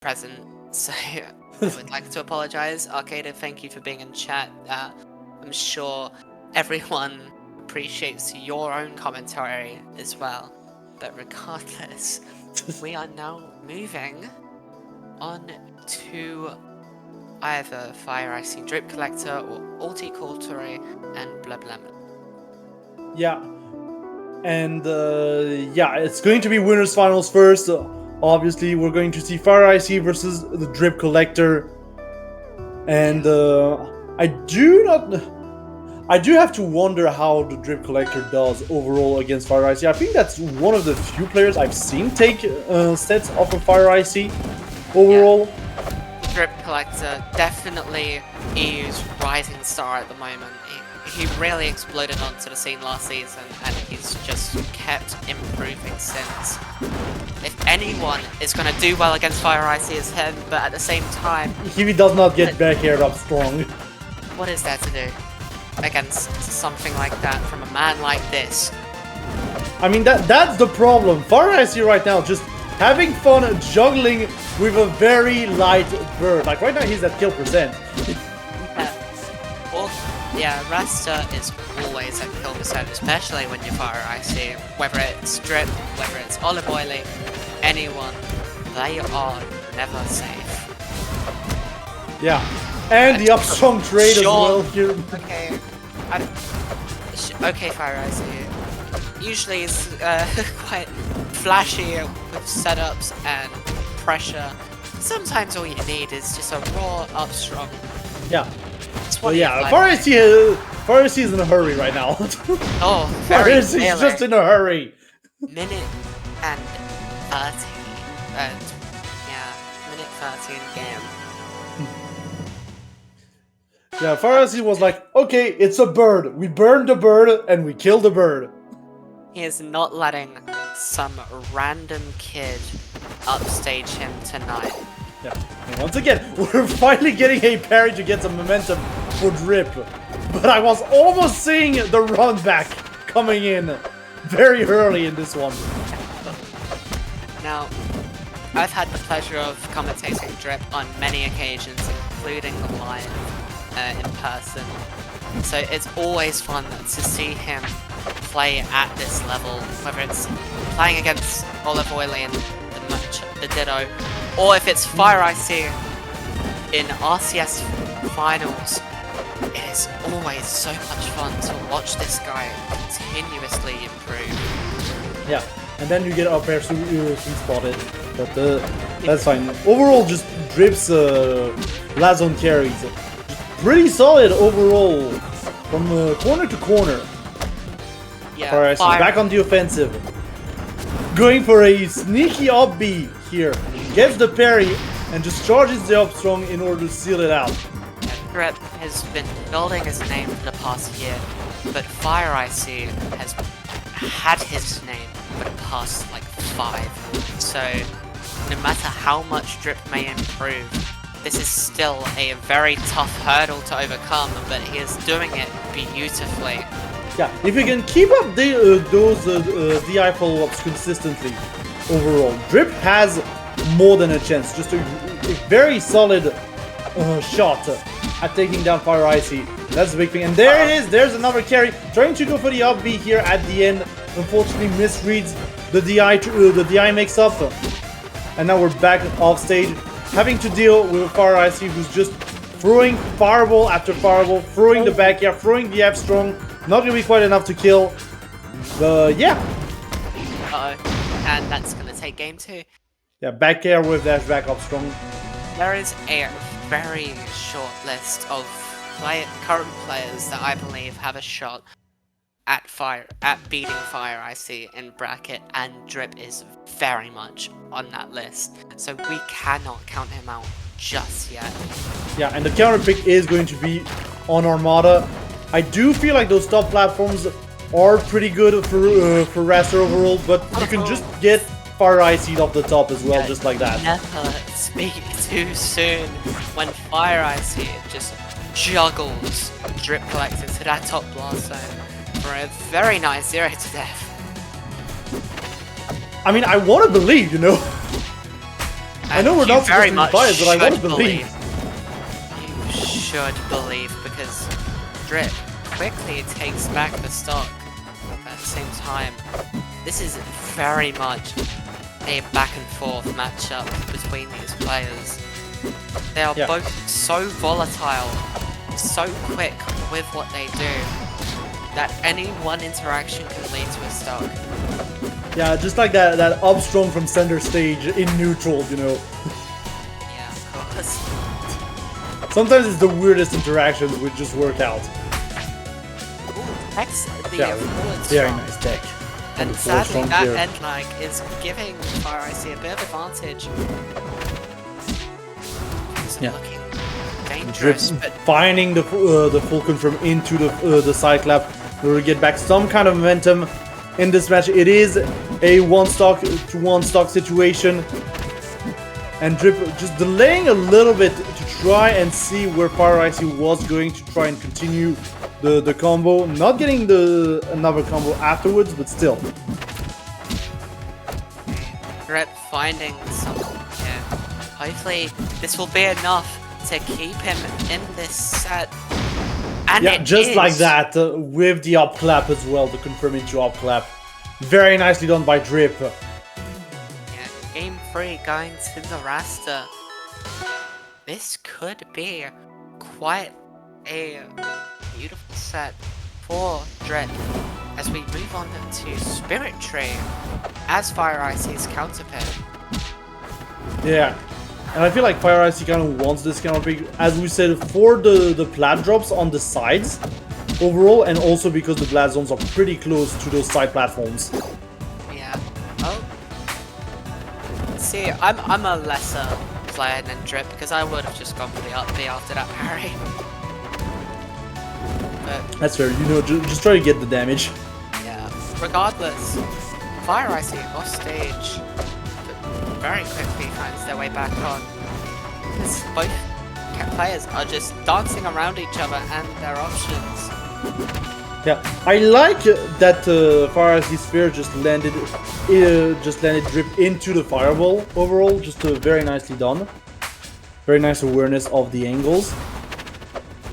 present, so I would like to apologize. Arcada, thank you for being in chat. I'm sure everyone appreciates your own commentary as well. But regardless, we are now moving on to either Fireicey DripCollector or Ulti and blah blah blah. Yeah. And yeah, it's going to be winners finals first. Obviously, we're going to see Fireicey versus the DripCollector. And I do have to wonder how the DripCollector does overall against Fireicey. I think that's one of the few players I've seen take sets off of Fireicey overall. Yeah. DripCollector definitely EU's rising star at the moment. He really exploded onto the scene last season, and he's just kept improving since. If anyone is going to do well against Fireicey, it's him, but at the same time... He does not get back aired up strong. What is there to do against something like that from a man like this? I mean, that's the problem. Fireicey right now just having fun juggling with a very light bird. Like right now he's at kill percent. Yeah, Rasta is always at kill percent, especially when you Fireicey. Whether it's Drip, whether it's Olive Oily, anyone, they are never safe. Yeah, and the upstrong trade as well here. Okay, okay, Fireicey. Usually it's quite flashy with setups and pressure. Sometimes all you need is just a raw upstrong. Yeah. Well, yeah, Fireicey is in a hurry right now. Oh, very Fireicey's just in a hurry. Minute and 30. Yeah, minute 30 in game. Yeah, Fireicey was like, okay, it's a bird. We burned the bird and we killed the bird. He is not letting some random kid upstage him tonight. Yeah, and once again, we're finally getting a parry to get some momentum for Drip. But I was almost seeing the run back coming in very early in this one. Now, I've had the pleasure of commentating Drip on many occasions, including live in person. So it's always fun to see him play at this level, whether it's playing against Olive Oily in the Ditto, or if it's Fireicey in RCS finals. It is always so much fun to watch this guy continuously improve. Yeah, and then you get up air sweet spotted, but that's fine. Overall, just Drip's last zone carries pretty solid overall from corner to corner. Yeah, Fireicey back on the offensive, going for a sneaky up B here. Gets the parry and just charges the up strong in order to seal it out. Drip has been building his name for the past year, but Fireicey has had his name for the past like 5. So no matter how much Drip may improve, this is still a very tough hurdle to overcome, but he is doing it beautifully. Yeah, if you can keep up those DI follow-ups consistently, overall, Drip has more than a chance. Just a very solid shot at taking down Fireicey. That's the big thing. And there it is. There's another carry. Trying to go for the up B here at the end. Unfortunately, misreads the DI. The DI makes up. And now we're back off stage, having to deal with Fireicey, who's just throwing fireball after fireball, throwing the back air, throwing the F strong. Not gonna be quite enough to kill. Yeah. And that's gonna take game 2. Yeah, back air with dash back up strong. There is a very short list of current players that I believe have a shot at beating Fireicey in bracket, and Drip is very much on that list. So we cannot count him out just yet. Yeah, and the counter pick is going to be on Armada. I do feel like those top platforms are pretty good for Raster overall, but you can just get Fireicey off the top as well, just like that. Never speak too soon when Fireicey just juggles DripCollector to that top blast zone for a very nice 0 to death. I mean, I want to believe, you know. I know we're not supposed to be biased, but I want to should believe. You should believe, because Drip quickly takes back the stock. At the same time, this is very much a back and forth matchup between these players. They are both so volatile, so quick with what they do, that any one interaction can lead to a stock. Yeah, just like that up strong from center stage in neutral, you know. Yeah, of course. Sometimes it's the weirdest interactions which just work out. Ooh, X, the Yeah, forward very strong. nice tech. And the forward sadly, strong that here. end lag is giving Fireicey a bit of advantage. It's Yeah. looking Drip dangerous, but finding the full confirm into the Cyclop. We'll get back some kind of momentum in this match. It is a one stock to one stock situation, and Drip just delaying a little bit to try and see where Fireicey was going to try and continue the combo. Not getting another combo afterwards, but still. Drip finding some. Yeah. Hopefully, this will be enough to keep him in this set. And Yeah, it just is. like that, with the up clap as well, the confirm into up clap. Very nicely done by Drip. Yeah, game 3 going to the Rasta. This could be quite a beautiful set for Drip as we move on to Spirit Tree as Fireicey's counterpick. Yeah, and I feel like Fireicey kind of wants this kind of pick, as we said, for the plat drops on the sides overall, and also because the blast zones are pretty close to those side platforms. Yeah. Oh. See, I'm a lesser player than Drip because I would have just gone for the up B after that parry. But That's fair, you know, just try to get the damage. yeah, regardless, Fireicey off stage, but very quickly finds their way back on. Because both players are just dancing around each other and their options. Yeah, I like that Fireicey sphere just landed Drip into the fireball overall. Just very nicely done. Very nice awareness of the angles.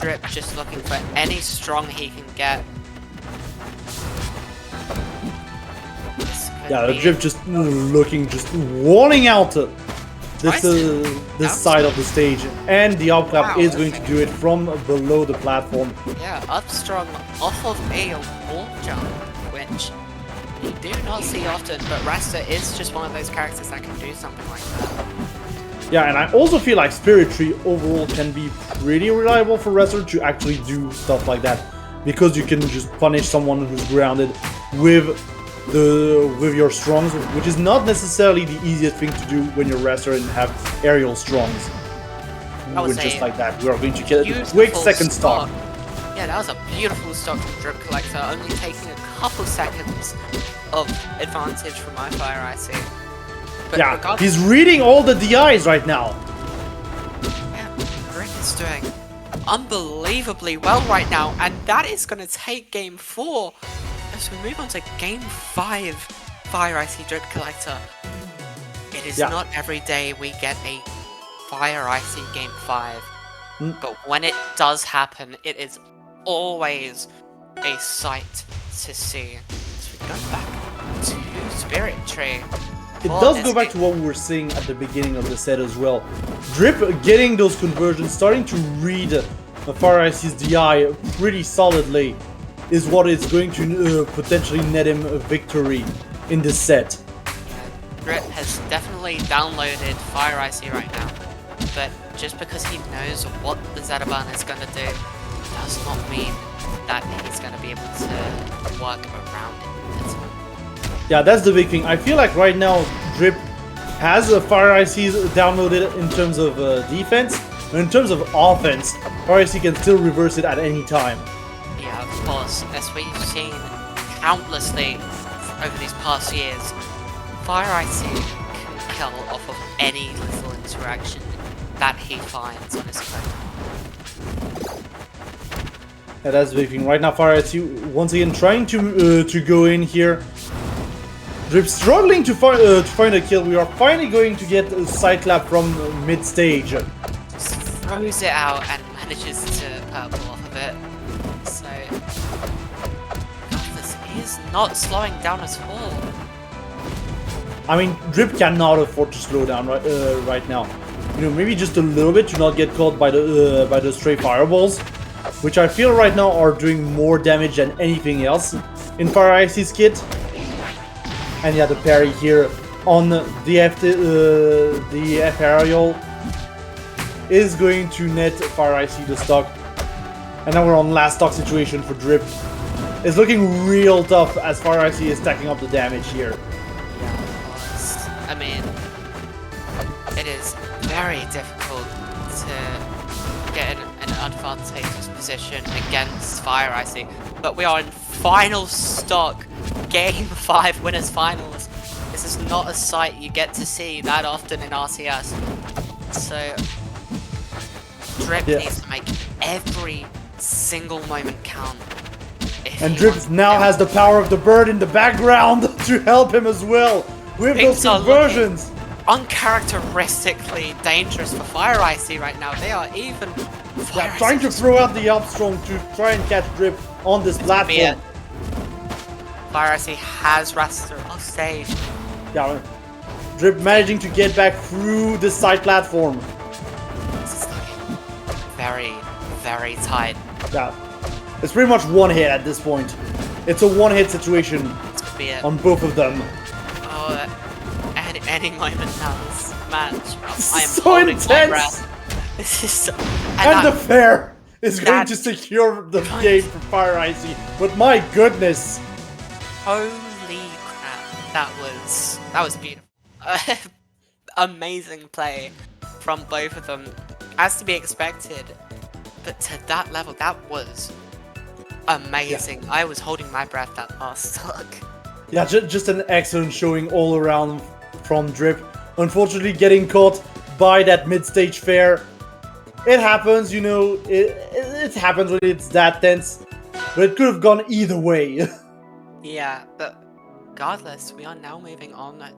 Drip just looking for any strong he can get. This could Yeah, the be- Drip just looking, just walling out this side of the stage, and the up clap Wow, is going to do it from below the platform. Yeah, up strong off of a wall jump, which you do not see often, but Rasta is just one of those characters that can do something like that. Yeah, and I also feel like Spirit Tree overall can be pretty reliable for wrestler to actually do stuff like that, because you can just punish someone who's grounded with your strongs, which is not necessarily the easiest thing to do when you're a wrestler and have aerial strongs. That was Just a like that, we are going to get a beautiful quick second stock. Yeah, that was a beautiful stock from DripCollector, only taking a couple seconds of advantage from my Fireicey. But Yeah, regardless, he's reading all the DIs right now. yeah, Drip is doing unbelievably well right now, and that is going to take game 4 as we move on to game 5. Fireicey DripCollector. It is Yeah. not every day we get a Fireicey game 5, but when it does happen, it is always a sight to see. So we go back to Spirit Tree. It does go back to what we were saying at the beginning of the set as well. Drip getting those conversions, starting to read Fireicey's DI pretty solidly, is what is going to potentially net him a victory in this set. Drip has definitely downloaded Fireicey right now, but just because he knows what the Zetaban is going to do does not mean that he's going to be able to work around it. Yeah, that's the big thing. I feel like right now Drip has Fireicey downloaded in terms of defense, but in terms of offense, Fireicey can still reverse it at any time. Yeah, of course, as we've seen countlessly over these past years, Fireicey can kill off of any little interaction that he finds on his opponent. Yeah, that's the big thing. Right now Fireicey once again trying to go in here. Drip struggling to find a kill. We are finally going to get a side clap from mid stage. Just throws it out and manages to purple off of it. So this is not slowing down at all. I mean, Drip cannot afford to slow down right now. You know, maybe just a little bit to not get caught by the stray fireballs, which I feel right now are doing more damage than anything else in Fireicey's kit. And yeah, the parry here on the F aerial is going to net Fireicey the stock. And now we're on last stock situation for Drip. It's looking real tough as Fireicey is stacking up the damage here. Yeah, of course. I mean, it is very difficult to get in an advantageous position against Fireicey. But we are in final stock. Game 5 winners finals. This is not a sight you get to see that often in RCS. So Drip needs to make every single moment count. And Drip now has the power of the bird in the background to help him as well with those conversions. Uncharacteristically dangerous for Fireicey right now. They are even trying to throw out the Armstrong to try and catch Drip on this platform. Fireicey has Raster off stage. Yeah, Drip managing to get back through the side platform. This is looking very, very tight. Yeah, it's pretty much one hit at this point. It's a one-hit situation on both of them. Oh, any moment now, this match. I am so holding intense. my breath. This is so... And the fair is going to secure the game for Fireicey. But my goodness. Holy crap, that was beautiful. Amazing play from both of them, as to be expected, but to that level, that was amazing. Yeah. I was holding my breath that last stock. Yeah, just an excellent showing all around from Drip. Unfortunately, getting caught by that mid-stage fair. It happens, you know, it happens when it's that tense, but it could have gone either way. Yeah, but regardless, we are now moving on